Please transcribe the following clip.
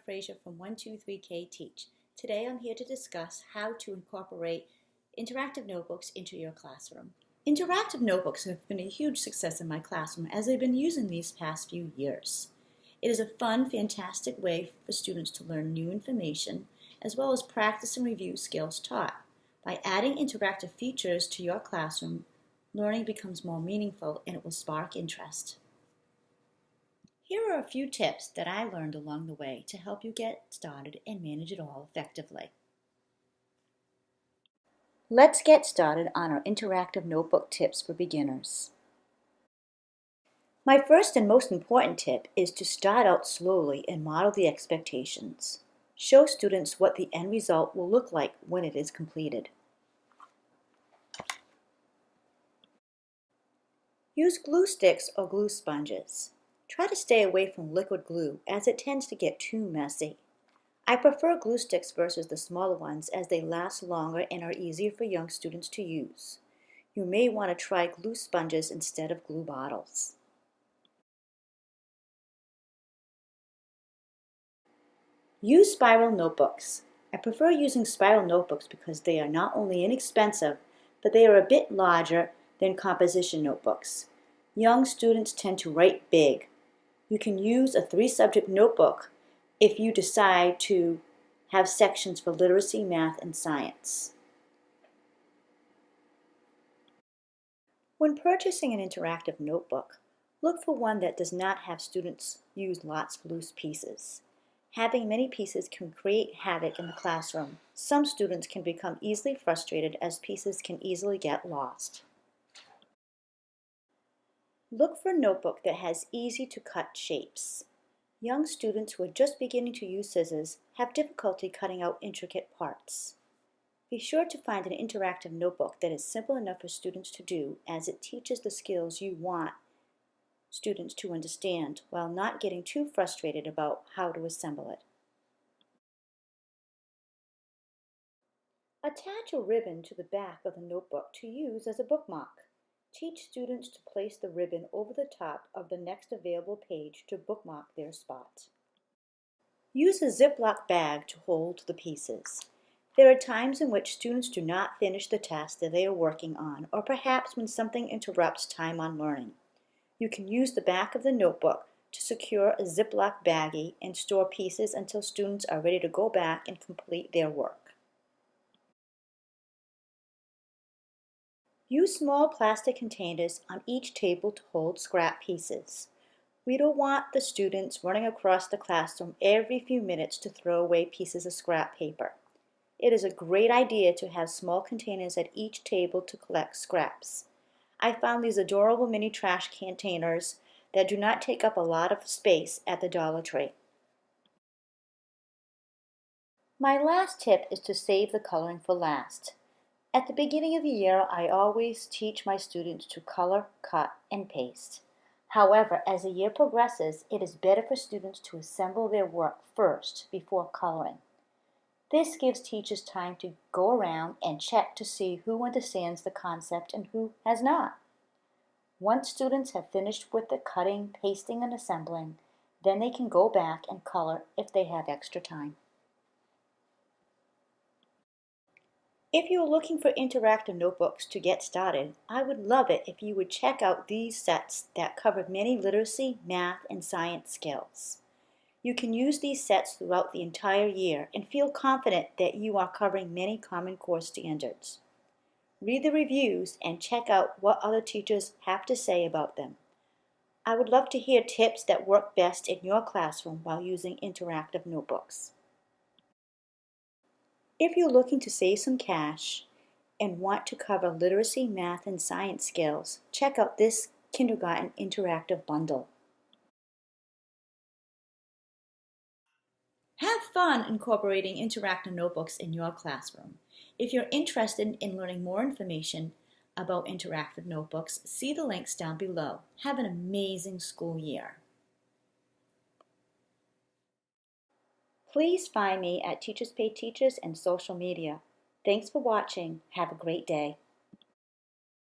Frazier from 123K Teach. Today I'm here to discuss how to incorporate interactive notebooks into your classroom. Interactive notebooks have been a huge success in my classroom as I've been using these past few years. It is a fun, fantastic way for students to learn new information as well as practice and review skills taught. By adding interactive features to your classroom, learning becomes more meaningful and it will spark interest. Here are a few tips that I learned along the way to help you get started and manage it all effectively. Let's get started on our interactive notebook tips for beginners. My first and most important tip is to start out slowly and model the expectations. Show students what the end result will look like when it is completed. Use glue sticks or glue sponges. Try to stay away from liquid glue as it tends to get too messy. I prefer glue sticks versus the smaller ones as they last longer and are easier for young students to use. You may want to try glue sponges instead of glue bottles. Use spiral notebooks. I prefer using spiral notebooks because they are not only inexpensive, but they are a bit larger than composition notebooks. Young students tend to write big. You can use a 3-subject notebook if you decide to have sections for literacy, math, and science. When purchasing an interactive notebook, look for one that does not have students use lots of loose pieces. Having many pieces can create havoc in the classroom. Some students can become easily frustrated as pieces can easily get lost. Look for a notebook that has easy-to-cut shapes. Young students who are just beginning to use scissors have difficulty cutting out intricate parts. Be sure to find an interactive notebook that is simple enough for students to do, as it teaches the skills you want students to understand while not getting too frustrated about how to assemble it. Attach a ribbon to the back of the notebook to use as a bookmark. Teach students to place the ribbon over the top of the next available page to bookmark their spot. Use a Ziploc bag to hold the pieces. There are times in which students do not finish the task that they are working on, or perhaps when something interrupts time on learning. You can use the back of the notebook to secure a Ziploc baggie and store pieces until students are ready to go back and complete their work. Use small plastic containers on each table to hold scrap pieces. We don't want the students running across the classroom every few minutes to throw away pieces of scrap paper. It is a great idea to have small containers at each table to collect scraps. I found these adorable mini trash containers that do not take up a lot of space at the Dollar Tree. My last tip is to save the coloring for last. At the beginning of the year, I always teach my students to color, cut, and paste. However, as the year progresses, it is better for students to assemble their work first before coloring. This gives teachers time to go around and check to see who understands the concept and who has not. Once students have finished with the cutting, pasting, and assembling, then they can go back and color if they have extra time. If you are looking for interactive notebooks to get started, I would love it if you would check out these sets that cover many literacy, math, and science skills. You can use these sets throughout the entire year and feel confident that you are covering many Common Core standards. Read the reviews and check out what other teachers have to say about them. I would love to hear tips that work best in your classroom while using interactive notebooks. If you're looking to save some cash and want to cover literacy, math, and science skills, check out this kindergarten interactive bundle. Have fun incorporating interactive notebooks in your classroom. If you're interested in learning more information about interactive notebooks, see the links down below. Have an amazing school year. Please find me at Teachers Pay Teachers and social media. Thanks for watching. Have a great day.